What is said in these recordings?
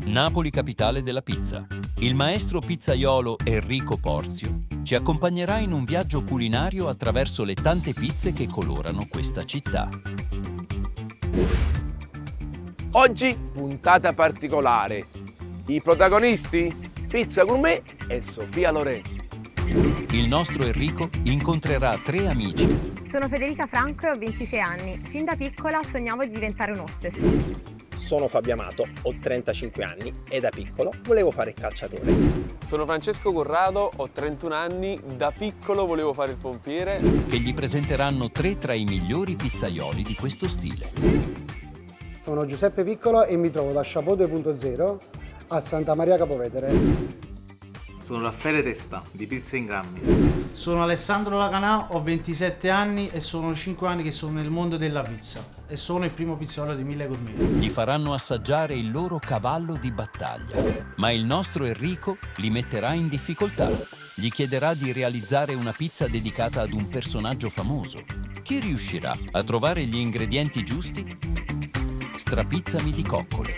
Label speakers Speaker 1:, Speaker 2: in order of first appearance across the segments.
Speaker 1: Napoli, capitale della pizza. Il maestro pizzaiolo Enrico Porzio ci accompagnerà in un viaggio culinario attraverso le tante pizze che colorano questa città.
Speaker 2: Oggi puntata particolare. I protagonisti? Pizza Gourmet e Sofia Loren.
Speaker 1: Il nostro Enrico incontrerà 3 amici.
Speaker 3: Sono Federica Franco e ho 26 anni. Fin da piccola sognavo di diventare un hostess.
Speaker 4: Sono Fabio Amato, ho 35 anni e da piccolo volevo fare il calciatore.
Speaker 2: Sono Francesco Corrado, ho 31 anni, da piccolo volevo fare il pompiere.
Speaker 1: Che gli presenteranno 3 tra i migliori pizzaioli di questo stile.
Speaker 5: Sono Giuseppe Piccolo e mi trovo da Chapeau 2.0 a Santa Maria Capovetere.
Speaker 6: Sono Raffaele Testa, di Pizza in Grammi.
Speaker 7: Sono Alessandro Lacanà, ho 27 anni e sono 5 anni che sono nel mondo della pizza e sono il primo pizzaiolo di Mille Gourmet.
Speaker 1: Gli faranno assaggiare il loro cavallo di battaglia, ma il nostro Enrico li metterà in difficoltà. Gli chiederà di realizzare una pizza dedicata ad un personaggio famoso. Chi riuscirà a trovare gli ingredienti giusti? Strapizzami di coccole.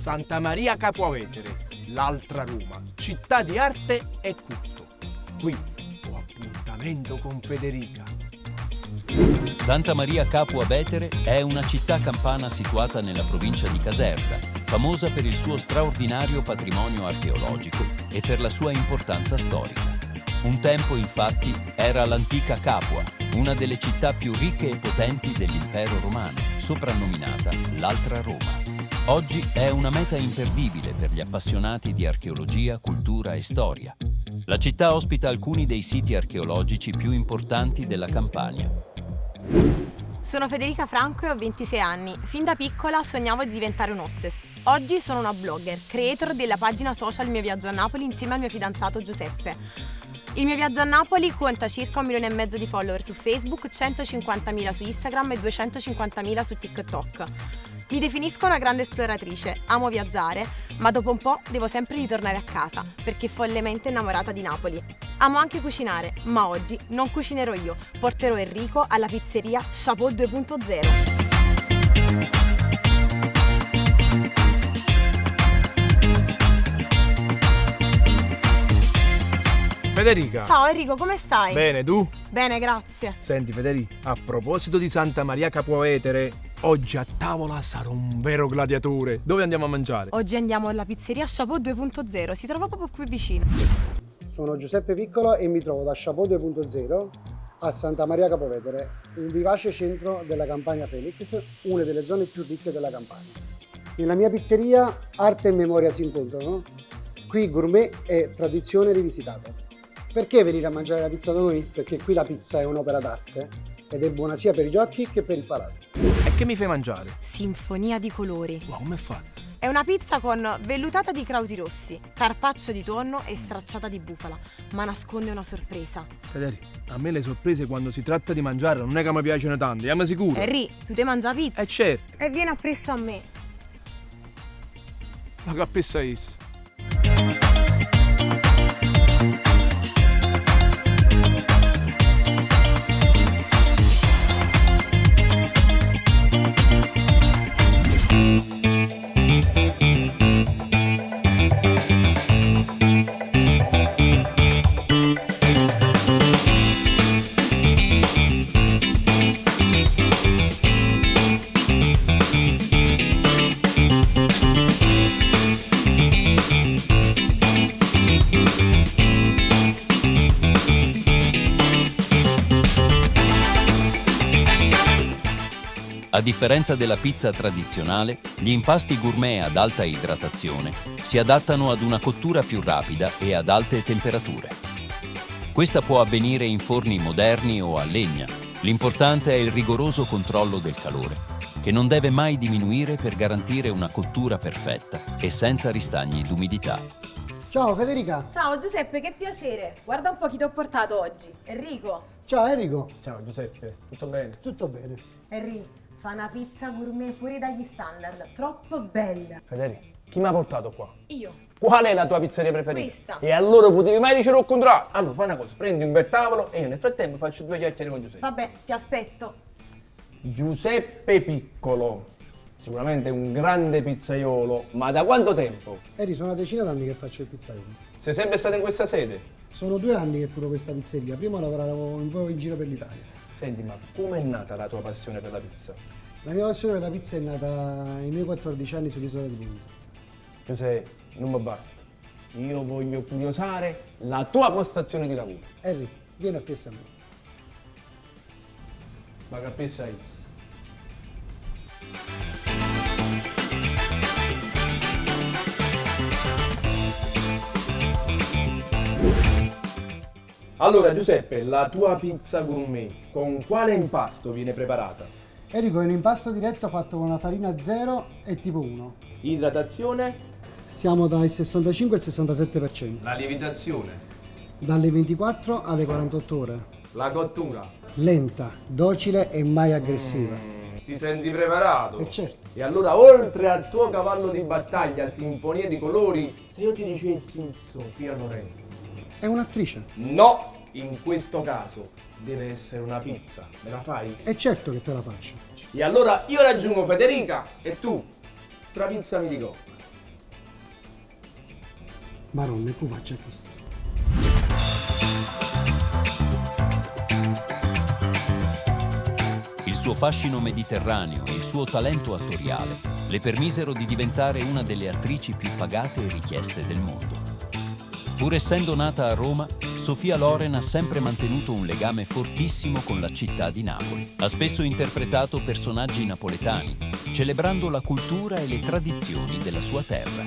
Speaker 2: Santa Maria Capovetere, l'altra Roma, città di arte e culto. Qui ho appuntamento con Federica.
Speaker 1: Santa Maria Capua Vetere è una città campana situata nella provincia di Caserta, famosa per il suo straordinario patrimonio archeologico e per la sua importanza storica. Un tempo, infatti, era l'antica Capua, una delle città più ricche e potenti dell'impero romano, soprannominata l'altra Roma. Oggi è una meta imperdibile per gli appassionati di archeologia, cultura e storia. La città ospita alcuni dei siti archeologici più importanti della Campania.
Speaker 3: Sono Federica Franco e ho 26 anni. Fin da piccola sognavo di diventare un hostess. Oggi sono una blogger, creator della pagina social Mio Viaggio a Napoli insieme al mio fidanzato Giuseppe. Il mio viaggio a Napoli conta circa 1,5 milioni di follower su Facebook, 150.000 su Instagram e 250.000 su TikTok. Mi definisco una grande esploratrice, amo viaggiare, ma dopo un po' devo sempre ritornare a casa perché follemente innamorata di Napoli. Amo anche cucinare, ma oggi non cucinerò io, porterò Enrico alla pizzeria Chapeau 2.0.
Speaker 2: Federica.
Speaker 3: Ciao Enrico, come stai?
Speaker 2: Bene, tu?
Speaker 3: Bene, grazie.
Speaker 2: Senti Federica, a proposito di Santa Maria Capovetere, oggi a tavola sarò un vero gladiatore. Dove andiamo a mangiare?
Speaker 3: Oggi andiamo alla pizzeria Chapeau 2.0, si trova proprio qui vicino.
Speaker 5: Sono Giuseppe Piccolo e mi trovo da Chapeau 2.0 a Santa Maria Capovetere, un vivace centro della Campania Felix, una delle zone più ricche della Campania. Nella mia pizzeria arte e memoria si incontrano. Qui gourmet e tradizione rivisitata. Perché venire a mangiare la pizza da noi? Perché qui la pizza è un'opera d'arte ed è buona sia per gli occhi che per il palato.
Speaker 2: E che mi fai mangiare?
Speaker 3: Sinfonia di colori.
Speaker 2: Wow, come è fatto?
Speaker 3: È una pizza con vellutata di crauti rossi, carpaccio di tonno e stracciata di bufala, ma nasconde una sorpresa.
Speaker 2: Federica, a me le sorprese quando si tratta di mangiare non è che mi piacciono tanto, siamo sicuri?
Speaker 3: Henry, tu ti mangi la pizza?
Speaker 2: Certo.
Speaker 3: E vieni appresso a me.
Speaker 2: Ma che pizza è questa?
Speaker 1: A differenza della pizza tradizionale, gli impasti gourmet ad alta idratazione si adattano ad una cottura più rapida e ad alte temperature. Questa può avvenire in forni moderni o a legna. L'importante è il rigoroso controllo del calore, che non deve mai diminuire per garantire una cottura perfetta e senza ristagni d'umidità.
Speaker 5: Ciao Federica.
Speaker 3: Ciao Giuseppe, che piacere. Guarda un po' chi ti ho portato oggi. Enrico.
Speaker 5: Ciao Enrico.
Speaker 2: Ciao Giuseppe, tutto bene?
Speaker 5: Tutto bene.
Speaker 3: Enrico, fa una pizza gourmet fuori dagli standard. Troppo bella.
Speaker 2: Federico, chi mi ha portato qua?
Speaker 3: Io.
Speaker 2: Qual è la tua pizzeria preferita?
Speaker 3: Questa.
Speaker 2: E allora potevi mai dicere il contrario? Allora fai una cosa, prendi un bel tavolo e io nel frattempo faccio 2 chiacchiere con Giuseppe.
Speaker 3: Vabbè, ti aspetto.
Speaker 2: Giuseppe Piccolo, sicuramente un grande pizzaiolo, ma da quanto tempo?
Speaker 5: Eri, sono una decina d'anni che faccio il pizzaiolo.
Speaker 2: Sei sempre stato in questa sede?
Speaker 5: Sono 2 anni che curo questa pizzeria. Prima lavoravo un po' in giro per l'Italia.
Speaker 2: Senti, ma com'è nata la tua passione per la pizza?
Speaker 5: La mia passione per la pizza è nata ai miei 14 anni sull'isola di Ponza.
Speaker 2: Giuseppe, non mi basta. Io voglio curiosare la tua postazione di lavoro.
Speaker 5: Henry, vieni a Piessa a me.
Speaker 2: Ma che pensa X? Allora Giuseppe, la tua pizza gourmet con quale impasto viene preparata?
Speaker 5: Enrico, è un impasto diretto fatto con una farina 0 e tipo 1.
Speaker 2: Idratazione?
Speaker 5: Siamo tra il 65 e il 67%.
Speaker 2: La lievitazione?
Speaker 5: Dalle 24 alle 48 ore.
Speaker 2: La cottura?
Speaker 5: Lenta, docile e mai aggressiva.
Speaker 2: Ti senti preparato?
Speaker 5: E certo.
Speaker 2: E allora, oltre al tuo cavallo di battaglia, Sinfonia di colori, se io ti dicessi Sofia Loren?
Speaker 5: È un'attrice.
Speaker 2: No, in questo caso deve essere una pizza. Me la fai?
Speaker 5: È certo che te la faccio.
Speaker 2: E allora io raggiungo Federica e tu strapizzami di coppa.
Speaker 5: Maronna, tu faccia questo.
Speaker 1: Il suo fascino mediterraneo e il suo talento attoriale le permisero di diventare una delle attrici più pagate e richieste del mondo. Pur essendo nata a Roma, Sofia Loren ha sempre mantenuto un legame fortissimo con la città di Napoli. Ha spesso interpretato personaggi napoletani, celebrando la cultura e le tradizioni della sua terra.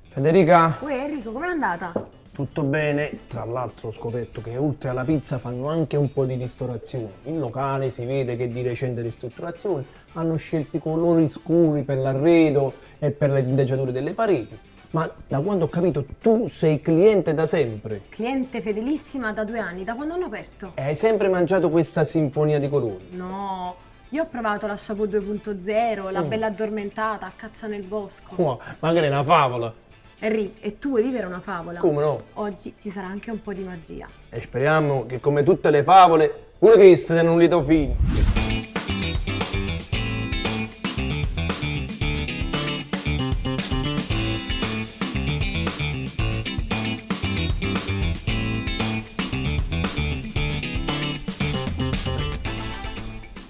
Speaker 2: Federica,
Speaker 3: Uè Enrico, com'è andata?
Speaker 2: tutto bene? Tra l'altro ho scoperto che oltre alla pizza fanno anche un po' di ristorazione. Il locale si vede che di recente ristrutturazione hanno scelto i colori scuri per l'arredo e per le tinteggiature delle pareti. Ma da quando ho capito tu sei cliente da sempre
Speaker 3: Cliente fedelissima da 2 anni, da quando hanno aperto?
Speaker 2: e hai sempre mangiato questa sinfonia di colori.
Speaker 3: No, io ho provato la Chapeau 2.0, la bella addormentata, a caccia nel bosco.
Speaker 2: Oh, magari è una favola.
Speaker 3: Henry, e tu vuoi vivere una favola?
Speaker 2: Come no?
Speaker 3: Oggi ci sarà anche un po' di magia.
Speaker 2: E speriamo che come tutte le favole pure queste siano un lieto fine.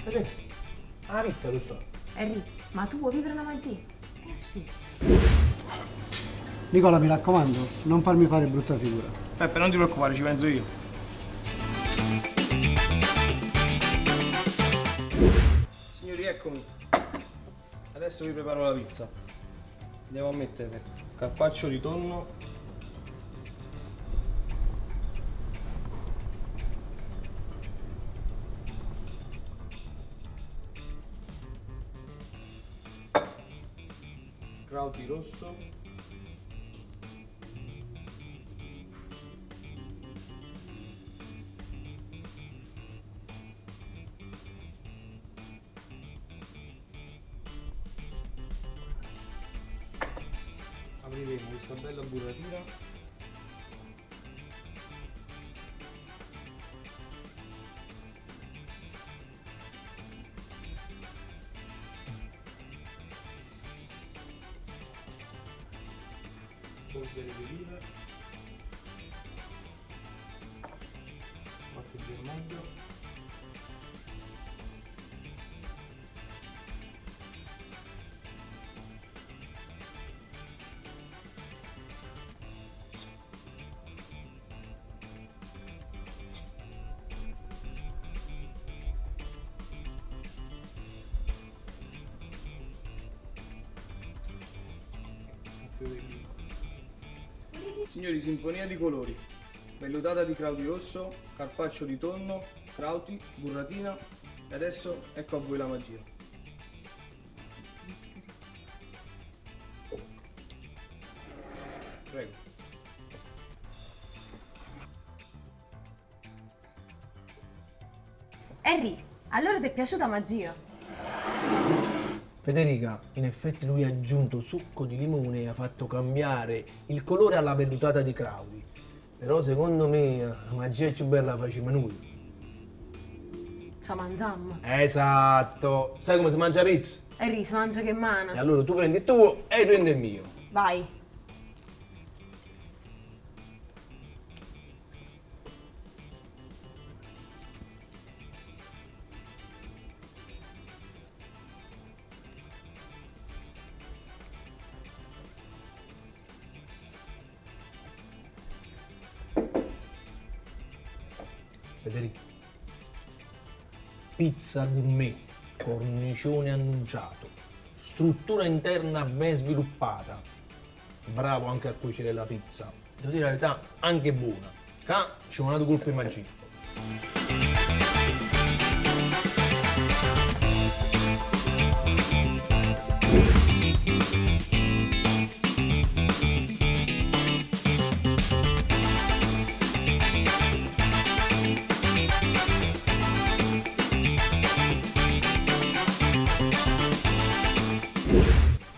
Speaker 2: Vedete? Ah, la pizza giusto?
Speaker 3: Henry, ma tu vuoi vivere una magia? Aspetta.
Speaker 5: Nicola, mi raccomando, non farmi fare brutta figura.
Speaker 2: Peppe, non ti preoccupare, ci penso io. Signori, eccomi. Adesso vi preparo la pizza. Andiamo a mettere carpaccio di tonno. Crauti rosso. Apriremo questa bella burratina. Polvere di olive, qualche germoglio, Signori, sinfonia di colori, vellutata di crauti rosso, carpaccio di tonno, crauti, burratina e adesso ecco a voi la magia.
Speaker 8: Harry, allora ti è piaciuta magia?
Speaker 2: Federica, in effetti lui ha aggiunto succo di limone e ha fatto cambiare il colore alla vellutata di Crowley. Però secondo me la magia più bella la facciamo noi.
Speaker 8: Ci mangiamo.
Speaker 2: Esatto! Sai come si mangia pizza?
Speaker 8: Harry, si mangia che
Speaker 2: E
Speaker 8: mana.
Speaker 2: allora tu prendi il tuo e io prendo il mio.
Speaker 3: Vai.
Speaker 2: Federica. Pizza gourmet, cornicione annunciato, struttura interna ben sviluppata. Bravo anche a cuocere la pizza. Devo dire la verità, anche buona. Qua c'è un altro colpo di magia.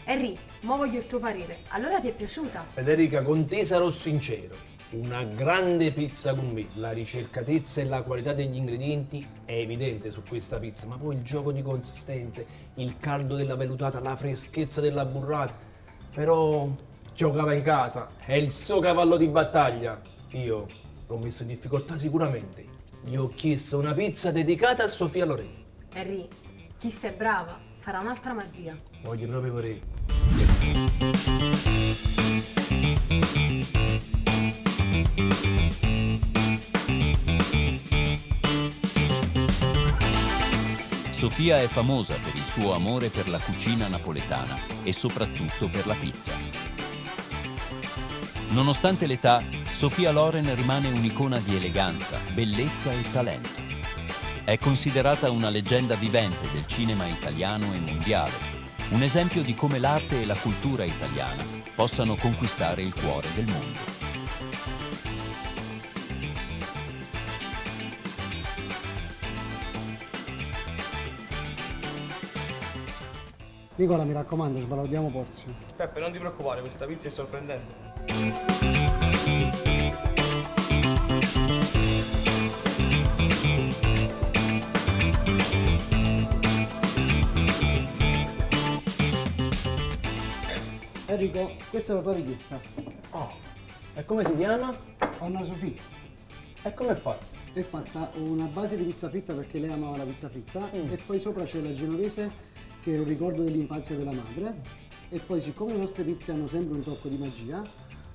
Speaker 8: Harry, mo voglio il tuo parere. Allora ti è piaciuta?
Speaker 2: Federica, con te sarò sincero. Una grande pizza gourmet, la ricercatezza e la qualità degli ingredienti è evidente su questa pizza, ma poi il gioco di consistenze, il caldo della vellutata, la freschezza della burrata, però giocava in casa, è il suo cavallo di battaglia. Io l'ho messo in difficoltà sicuramente. Gli ho chiesto una pizza dedicata a Sofia Loren.
Speaker 8: Harry, chi sta è brava, farà un'altra magia.
Speaker 2: Voglio proprio vorrei.
Speaker 1: Sofia è famosa per il suo amore per la cucina napoletana e soprattutto per la pizza. Nonostante l'età, Sofia Loren rimane un'icona di eleganza, bellezza e talento. È considerata una leggenda vivente del cinema italiano e mondiale, un esempio di come l'arte e la cultura italiana possano conquistare il cuore del mondo.
Speaker 5: Nicola, mi raccomando, sbalordiamo porzi.
Speaker 2: Peppe, non ti preoccupare, questa pizza è sorprendente.
Speaker 5: Enrico, questa è la tua richiesta.
Speaker 2: Oh, e come si chiama?
Speaker 5: Anna Sofì
Speaker 2: E come è fatto?
Speaker 5: è fatta una base di pizza fritta perché lei amava la pizza fritta e poi sopra c'è la genovese che è un ricordo dell'infanzia della madre e poi siccome le nostre pizze hanno sempre un tocco di magia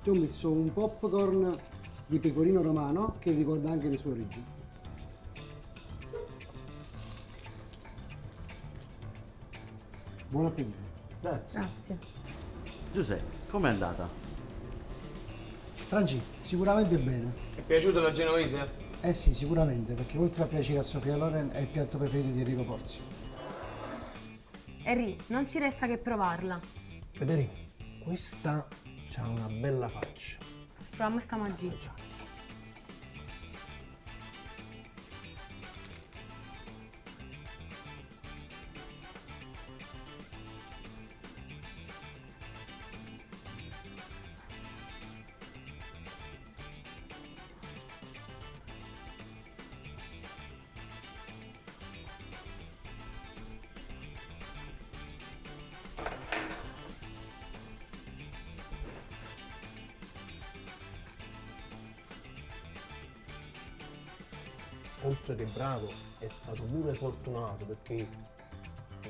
Speaker 5: ti ho messo un popcorn di pecorino romano che ricorda anche le sue origini. Buon appetito.
Speaker 2: Grazie.
Speaker 8: Grazie.
Speaker 6: Giuseppe, com'è andata?
Speaker 5: Franci, sicuramente bene.
Speaker 2: Ti è piaciuta la genovese?
Speaker 5: Eh sì, sicuramente, perché oltre a piacere a Sofia Loren è il piatto preferito di Enrico Pozzi.
Speaker 8: Harry, non ci resta che provarla.
Speaker 2: Federico, questa c'ha una bella faccia.
Speaker 8: Proviamo sta magia.
Speaker 2: Assaggiate. Oltre che bravo, è stato pure fortunato perché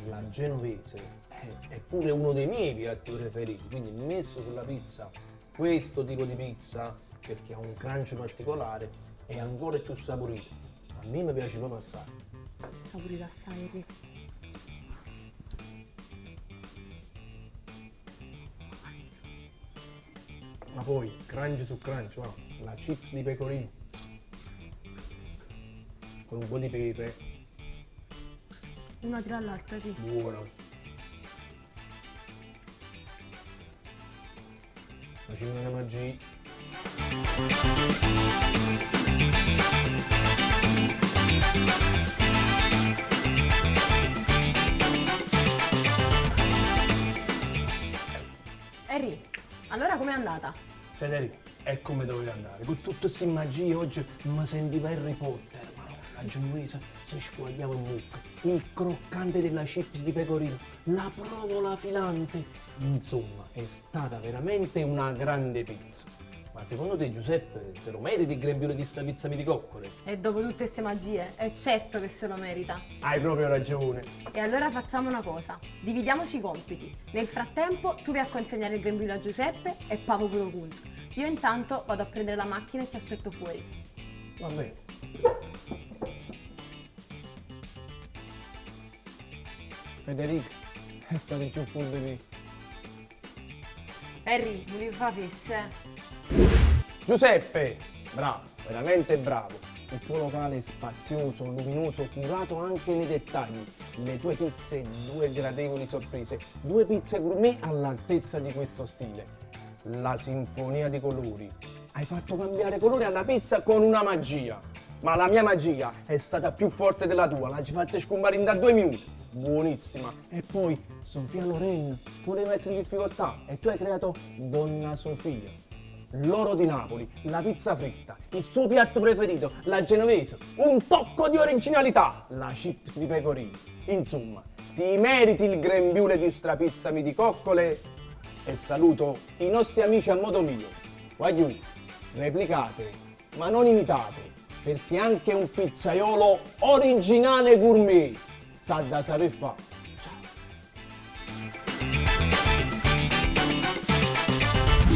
Speaker 2: la genovese è pure uno dei miei piatti preferiti, quindi messo sulla pizza questo tipo di pizza perché ha un crunch particolare è ancora più saporito. A me mi piace proprio assai.
Speaker 8: Saporita assai, Harry.
Speaker 2: Ma poi crunch su crunch, va, la chips di pecorino con un po' di pepe,
Speaker 8: Una tira all'altra, sì.
Speaker 2: buona. Facciamo una magia.
Speaker 8: Allora com'è andata?
Speaker 2: Federico, è come doveva andare. Con tutte queste magie oggi mi sentiva Harry Potter. La genovese si squagliava in bocca, il croccante della chips di pecorino, la provola filante. Insomma, è stata veramente una grande pizza. Ma secondo te, Giuseppe, se lo meriti il grembiule di sta pizza di coccole?
Speaker 8: E dopo tutte queste magie, è certo che se lo merita.
Speaker 2: Hai proprio ragione.
Speaker 8: E allora facciamo una cosa, dividiamoci i compiti. Nel frattempo tu vai a consegnare il grembiule a Giuseppe e Papo puro punto. Io intanto vado a prendere la macchina e ti aspetto fuori.
Speaker 2: Va bene. Federico, è stato più fuori di me.
Speaker 8: Harry, volevo fare fesse.
Speaker 2: Giuseppe, bravo, veramente bravo. Il tuo locale è spazioso, luminoso, curato anche nei dettagli. Le tue pizze, 2 gradevoli sorprese, 2 pizze gourmet all'altezza di questo stile. La sinfonia di colori. Hai fatto cambiare colore alla pizza con una magia. Ma la mia magia è stata più forte della tua, l'hai fatta scombare in da 2 minuti. Buonissima. E poi Sofia Loren, tu le metti in difficoltà e tu hai creato Donna Sofia. L'oro di Napoli, la pizza fritta, il suo piatto preferito, la genovese, un tocco di originalità, la chips di pecorino. Insomma, ti meriti il grembiule di strapizza di coccole e saluto i nostri amici a modo mio. Guagliù, replicate, ma non imitate, perché anche un pizzaiolo originale gourmet sa da saper fare.